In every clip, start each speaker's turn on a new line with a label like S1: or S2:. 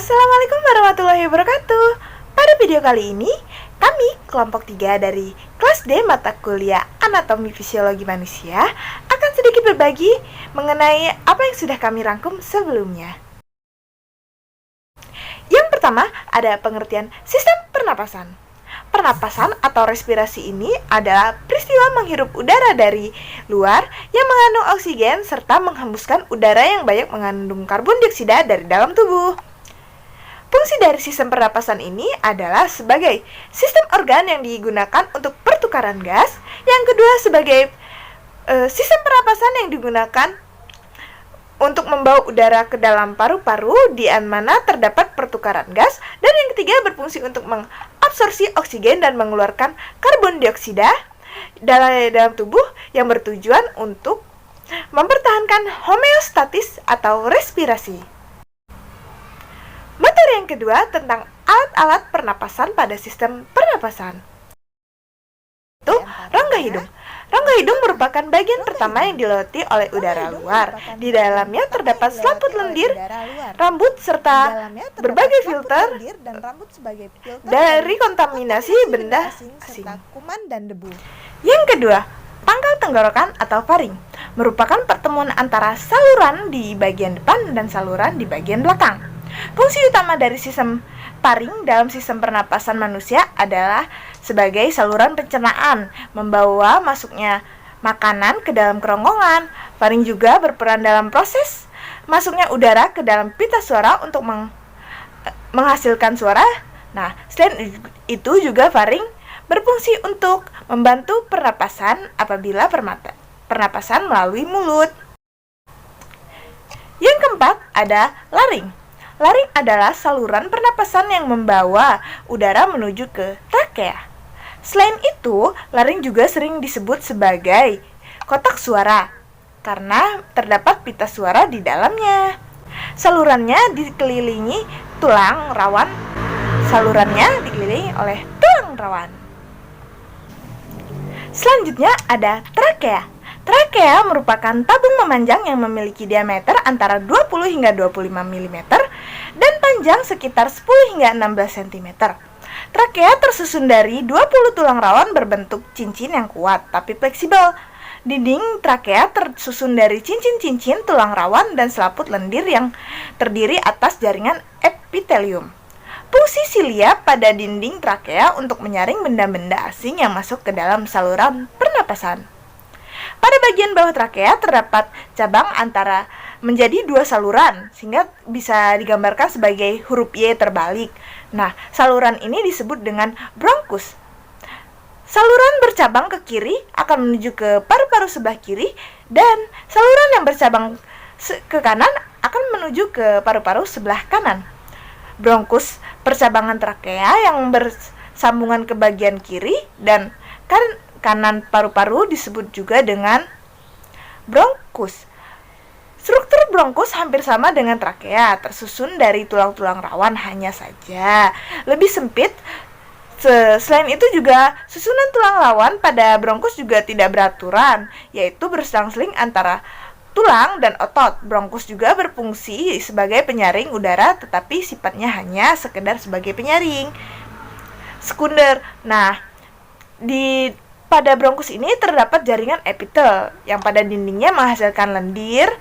S1: Assalamualaikum warahmatullahi wabarakatuh. Pada video kali ini, kami kelompok 3 dari kelas D mata kuliah Anatomi Fisiologi Manusia akan sedikit berbagi mengenai apa yang sudah kami rangkum sebelumnya. Yang pertama, ada pengertian sistem pernapasan. Pernapasan atau respirasi ini adalah peristiwa menghirup udara dari luar yang mengandung oksigen serta menghembuskan udara yang banyak mengandung karbon dioksida dari dalam tubuh. Fungsi dari sistem pernapasan ini adalah sebagai sistem organ yang digunakan untuk pertukaran gas. Yang kedua sebagai sistem pernapasan yang digunakan untuk membawa udara ke dalam paru-paru di mana terdapat pertukaran gas. Dan yang ketiga berfungsi untuk mengabsorpsi oksigen dan mengeluarkan karbon dioksida dalam tubuh yang bertujuan untuk mempertahankan homeostatis atau respirasi. Materi yang kedua tentang alat-alat pernapasan pada sistem pernapasan. Itu rongga hidung. Rongga hidung merupakan bagian pertama yang dilewati oleh udara luar. Di dalamnya terdapat selaput lendir, rambut serta berbagai filter dari kontaminasi benda asing,
S2: kuman dan debu.
S1: Yang kedua, pangkal tenggorokan atau faring merupakan pertemuan antara saluran di bagian depan dan saluran di bagian belakang. Fungsi utama dari sistem faring dalam sistem pernapasan manusia adalah sebagai saluran pencernaan, membawa masuknya makanan ke dalam kerongkongan. Faring juga berperan dalam proses masuknya udara ke dalam pita suara untuk menghasilkan suara. Nah, selain itu juga faring berfungsi untuk membantu pernapasan apabila pernapasan melalui mulut. Yang keempat ada laring. Laring adalah saluran pernapasan yang membawa udara menuju ke trakea. Selain itu, laring juga sering disebut sebagai kotak suara karena terdapat pita suara di dalamnya. Salurannya dikelilingi tulang rawan. Selanjutnya ada trakea. Trakea merupakan tabung memanjang yang memiliki diameter antara 20 hingga 25 mm dan panjang sekitar 10 hingga 16 cm. Trakea tersusun dari 20 tulang rawan berbentuk cincin yang kuat tapi fleksibel. Dinding trakea tersusun dari cincin-cincin tulang rawan dan selaput lendir yang terdiri atas jaringan epitelium. Fungsi silia pada dinding trakea untuk menyaring benda-benda asing yang masuk ke dalam saluran pernapasan. Pada bagian bawah trakea terdapat cabang antara menjadi dua saluran sehingga bisa digambarkan sebagai huruf Y terbalik. Nah, saluran ini disebut dengan bronkus. Saluran bercabang ke kiri akan menuju ke paru-paru sebelah kiri dan saluran yang bercabang ke kanan akan menuju ke paru-paru sebelah kanan. Bronkus percabangan trakea yang bersambungan ke bagian kiri dan kanan paru-paru disebut juga dengan bronkus. Struktur bronkus hampir sama dengan trakea, tersusun dari tulang-tulang rawan hanya saja lebih sempit. Selain itu juga susunan tulang rawan pada bronkus juga tidak beraturan, yaitu berselang-seling antara tulang dan otot. Bronkus juga berfungsi sebagai penyaring udara, tetapi sifatnya hanya sekedar sebagai penyaring sekunder. Nah, pada bronkus ini terdapat jaringan epitel yang pada dindingnya menghasilkan lendir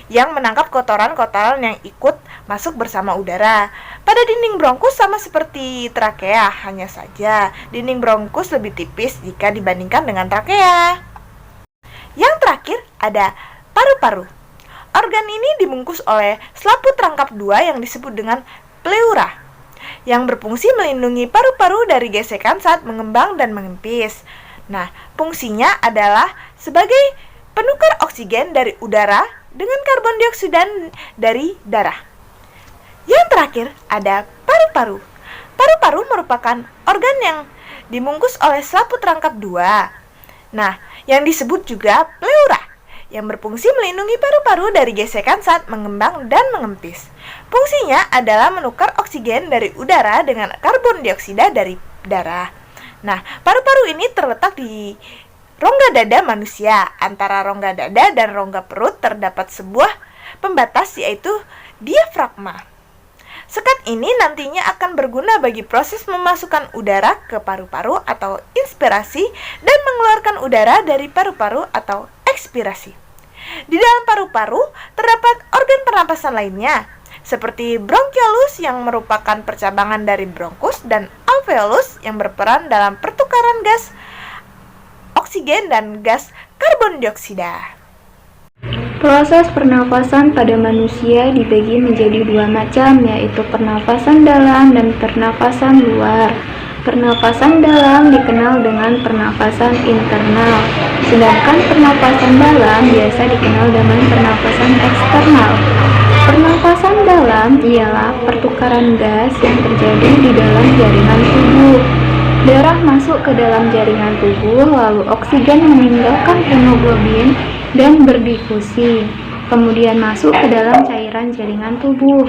S1: yang menangkap kotoran-kotoran yang ikut masuk bersama udara. Pada dinding bronkus sama seperti trakea, hanya saja dinding bronkus lebih tipis jika dibandingkan dengan trakea. Yang terakhir ada paru-paru. Organ ini dibungkus oleh selaput rangkap dua yang disebut dengan pleura, yang berfungsi melindungi paru-paru dari gesekan saat mengembang dan mengempis. Nah, fungsinya adalah sebagai penukar oksigen dari udara dengan karbon dioksida dari darah. Yang terakhir ada paru-paru. Paru-paru merupakan organ yang dibungkus oleh selaput rangkap dua. Nah, yang disebut juga pleura, yang berfungsi melindungi paru-paru dari gesekan saat mengembang dan mengempis. Fungsinya adalah menukar oksigen dari udara dengan karbon dioksida dari darah. Nah, paru-paru ini terletak di rongga dada manusia. Antara rongga dada dan rongga perut terdapat sebuah pembatas yaitu diafragma. Sekat ini nantinya akan berguna bagi proses memasukkan udara ke paru-paru atau inspirasi dan mengeluarkan udara dari paru-paru atau ekspirasi. Di dalam paru-paru terdapat organ pernapasan lainnya, seperti bronchiolus yang merupakan percabangan dari bronkus dan alveolus yang berperan dalam pertukaran gas oksigen dan gas karbon dioksida.
S2: Proses pernafasan pada manusia dibagi menjadi dua macam, yaitu pernafasan dalam dan pernafasan luar. Pernafasan dalam dikenal dengan pernafasan internal, sedangkan pernafasan dalam biasa dikenal dengan pernafasan eksternal. Pernafasan dalam ialah pertukaran gas yang terjadi di dalam jaringan tubuh. Darah masuk ke dalam jaringan tubuh, lalu oksigen meninggalkan hemoglobin dan berdifusi, kemudian masuk ke dalam cairan jaringan tubuh.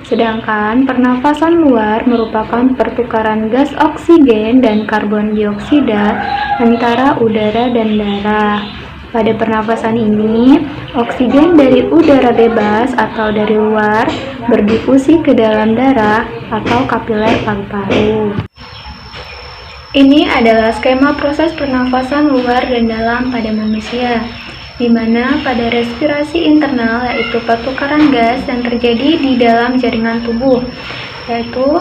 S2: Sedangkan pernafasan luar merupakan pertukaran gas oksigen dan karbon dioksida antara udara dan darah. Pada pernafasan ini, oksigen dari udara bebas atau dari luar berdifusi ke dalam darah atau kapiler paru-paru. Ini adalah skema proses pernafasan luar dan dalam pada manusia, di mana pada respirasi internal yaitu pertukaran gas yang terjadi di dalam jaringan tubuh, yaitu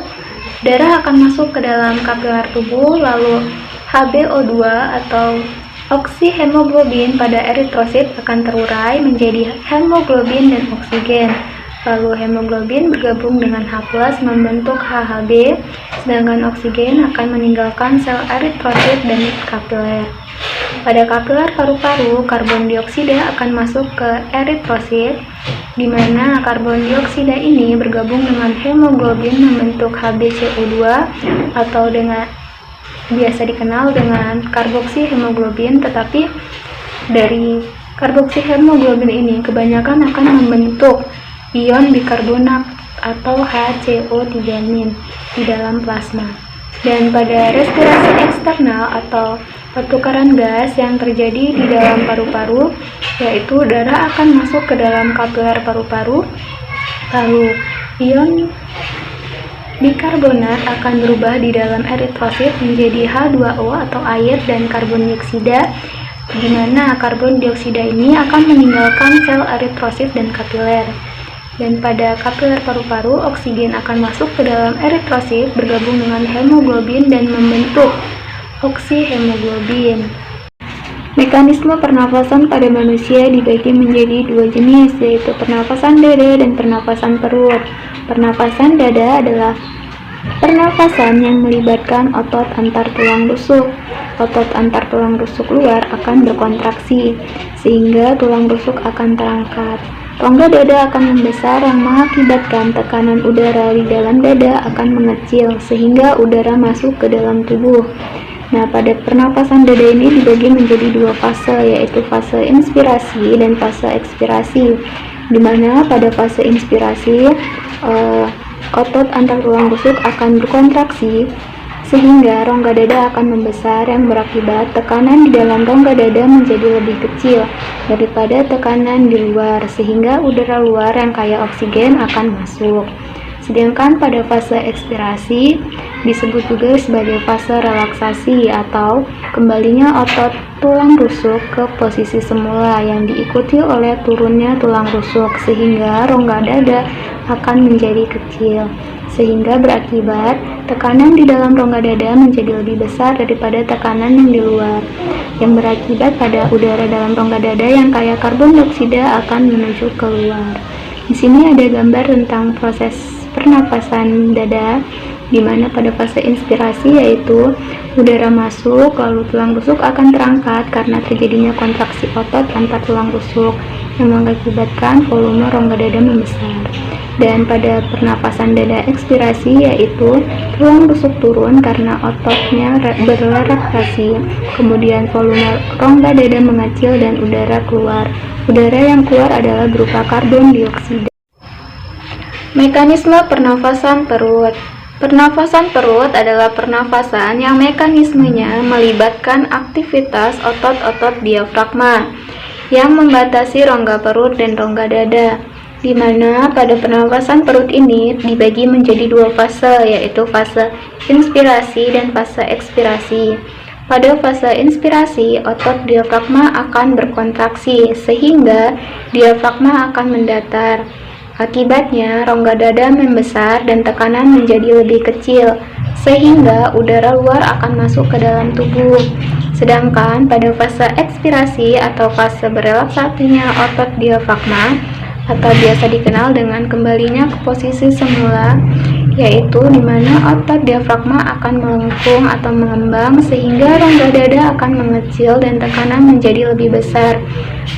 S2: darah akan masuk ke dalam kapiler tubuh, lalu HbO2 atau oksihemoglobin pada eritrosit akan terurai menjadi hemoglobin dan oksigen. Lalu hemoglobin bergabung dengan H+ membentuk HHB, sedangkan oksigen akan meninggalkan sel eritrosit dan kapiler. Pada kapiler paru-paru, karbon dioksida akan masuk ke eritrosit, di mana karbon dioksida ini bergabung dengan hemoglobin membentuk HbCO2 atau dengan biasa dikenal dengan karboksihemoglobin, tetapi dari karboksihemoglobin ini kebanyakan akan membentuk ion bikarbonat atau HCO3- di dalam plasma. Dan pada respirasi eksternal atau pertukaran gas yang terjadi di dalam paru-paru, yaitu darah akan masuk ke dalam kapiler paru-paru, lalu ion bikarbonat akan berubah di dalam eritrosit menjadi H2O atau air dan karbon dioksida, di mana karbon dioksida ini akan meninggalkan sel eritrosit dan kapiler. Dan pada kapiler paru-paru, oksigen akan masuk ke dalam eritrosit bergabung dengan hemoglobin dan membentuk oksihemoglobin. Mekanisme pernafasan pada manusia dibagi menjadi dua jenis, yaitu pernafasan dada dan pernafasan perut. Pernafasan dada adalah pernafasan yang melibatkan otot antar tulang rusuk. Otot antar tulang rusuk luar akan berkontraksi, sehingga tulang rusuk akan terangkat. Rongga dada akan membesar yang mengakibatkan tekanan udara di dalam dada akan mengecil, sehingga udara masuk ke dalam tubuh. Nah, pada pernapasan dada ini dibagi menjadi dua fase, yaitu fase inspirasi dan fase ekspirasi, di mana pada fase inspirasi otot antar tulang rusuk akan berkontraksi sehingga rongga dada akan membesar yang berakibat tekanan di dalam rongga dada menjadi lebih kecil daripada tekanan di luar, sehingga udara luar yang kaya oksigen akan masuk. Sedangkan pada fase ekspirasi disebut juga sebagai fase relaksasi atau kembalinya otot tulang rusuk ke posisi semula yang diikuti oleh turunnya tulang rusuk, sehingga rongga dada akan menjadi kecil, sehingga berakibat tekanan di dalam rongga dada menjadi lebih besar daripada tekanan yang di luar, yang berakibat pada udara dalam rongga dada yang kaya karbon dioksida akan menuju keluar. Di sini ada gambar tentang proses pernapasan dada, di mana pada fase inspirasi yaitu udara masuk, lalu tulang rusuk akan terangkat karena terjadinya kontraksi otot antar tulang rusuk yang mengakibatkan volume rongga dada membesar. Dan pada pernapasan dada ekspirasi yaitu tulang rusuk turun karena ototnya berrelaksasi, kemudian volume rongga dada mengecil dan udara keluar. Udara yang keluar adalah berupa karbon dioksida. Mekanisme pernafasan perut. Pernafasan perut adalah pernafasan yang mekanismenya melibatkan aktivitas otot-otot diafragma yang membatasi rongga perut dan rongga dada. di mana pada pernafasan perut ini dibagi menjadi dua fase, yaitu fase inspirasi dan fase ekspirasi. Pada fase inspirasi, otot diafragma akan berkontraksi sehingga diafragma akan mendatar. Akibatnya, rongga dada membesar dan tekanan menjadi lebih kecil, sehingga udara luar akan masuk ke dalam tubuh. Sedangkan pada fase ekspirasi atau fase berelaksasinya otot diafragma, atau biasa dikenal dengan kembalinya ke posisi semula, yaitu di mana otot diafragma akan melengkung atau mengembang sehingga rongga dada akan mengecil dan tekanan menjadi lebih besar.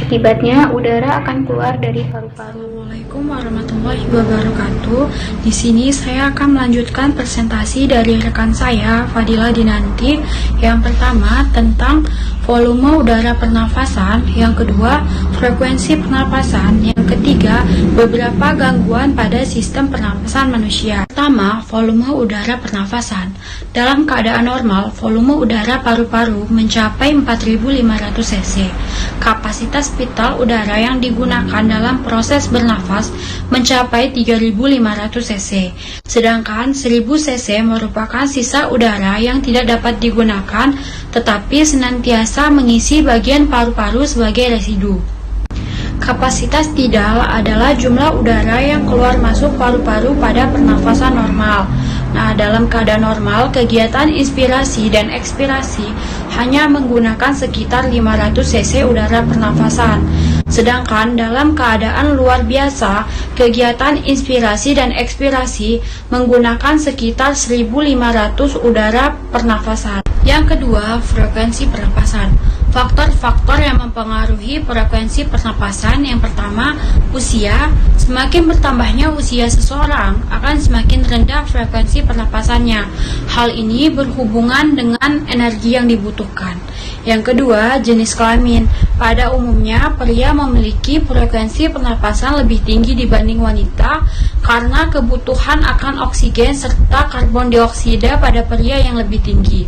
S2: Akibatnya udara akan keluar dari paru-paru.
S3: Assalamualaikum warahmatullahi wabarakatuh. Di sini saya akan melanjutkan presentasi dari rekan saya, Fadila Dinanti. Yang pertama tentang volume udara pernafasan, yang kedua frekuensi pernafasan, yang ketiga beberapa gangguan pada sistem pernafasan manusia. Pertama, volume udara pernafasan. Dalam keadaan normal, volume udara paru-paru mencapai 4.500 cc. Kapasitas vital udara yang digunakan dalam proses bernafas mencapai 3.500 cc. Sedangkan 1.000 cc merupakan sisa udara yang tidak dapat digunakan tetapi senantiasa mengisi bagian paru-paru sebagai residu. Kapasitas tidal adalah jumlah udara yang keluar masuk paru-paru pada pernafasan normal. Nah, dalam keadaan normal, kegiatan inspirasi dan ekspirasi hanya menggunakan sekitar 500 cc udara pernafasan. Sedangkan dalam keadaan luar biasa, kegiatan inspirasi dan ekspirasi menggunakan sekitar 1.500 udara pernafasan. Yang kedua, frekuensi pernapasan. Faktor-faktor yang mempengaruhi frekuensi pernapasan, yang pertama, usia. Semakin bertambahnya usia seseorang, akan semakin rendah frekuensi pernapasannya. Hal ini berhubungan dengan energi yang dibutuhkan. Yang kedua, jenis kelamin. Pada umumnya, pria memiliki frekuensi pernapasan lebih tinggi dibanding wanita karena kebutuhan akan oksigen serta karbon dioksida pada pria yang lebih tinggi.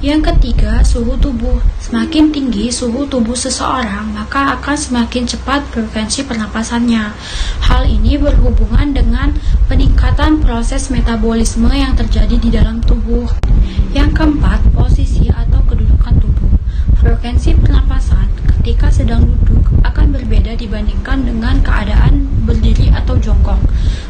S3: Yang ketiga, suhu tubuh. Semakin tinggi suhu tubuh seseorang, maka akan semakin cepat frekuensi pernapasannya. Hal ini berhubungan dengan peningkatan proses metabolisme yang terjadi di dalam tubuh. Yang keempat, posisi atau kedudukan tubuh. Frekuensi pernapasan ketika sedang duduk akan berbeda dibandingkan dengan keadaan berdiri atau jongkok.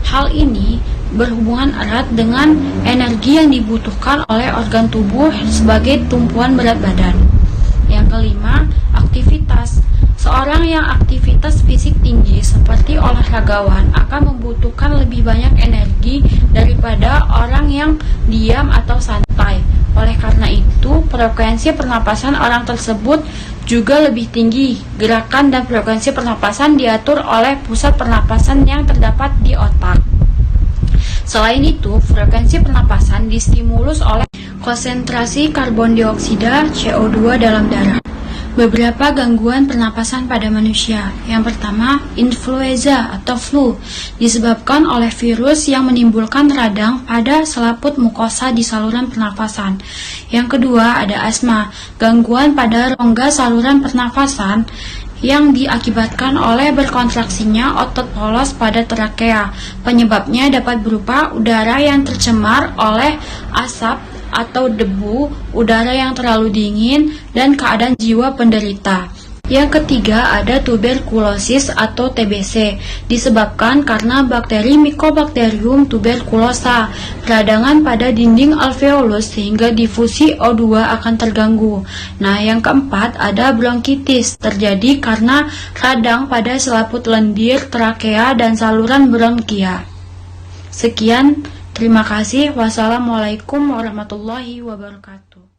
S3: Hal ini berhubungan erat dengan energi yang dibutuhkan oleh organ tubuh sebagai tumpuan berat badan. Yang kelima, aktivitas. Seorang yang aktivitas fisik tinggi seperti olahragawan akan membutuhkan lebih banyak energi daripada orang yang diam atau santai. Oleh karena itu, frekuensi pernapasan orang tersebut juga lebih tinggi. Gerakan dan frekuensi pernapasan diatur oleh pusat pernapasan yang terdapat di otak. Selain itu, frekuensi pernapasan distimulus oleh konsentrasi karbon dioksida CO2 dalam darah. Beberapa gangguan pernapasan pada manusia. Yang pertama, influenza atau flu, disebabkan oleh virus yang menimbulkan radang pada selaput mukosa di saluran pernafasan. Yang kedua, ada asma, gangguan pada rongga saluran pernafasan yang diakibatkan oleh berkontraksinya otot polos pada trakea. Penyebabnya dapat berupa udara yang tercemar oleh asap atau debu, udara yang terlalu dingin, dan keadaan jiwa penderita. Yang ketiga, ada tuberkulosis atau TBC, disebabkan karena bakteri Mycobacterium tuberculosa, peradangan pada dinding alveolus sehingga difusi O2 akan terganggu. Nah, yang keempat, ada bronkitis, terjadi karena radang pada selaput lendir, trakea, dan saluran bronkia. Sekian, terima kasih. Wassalamualaikum warahmatullahi wabarakatuh.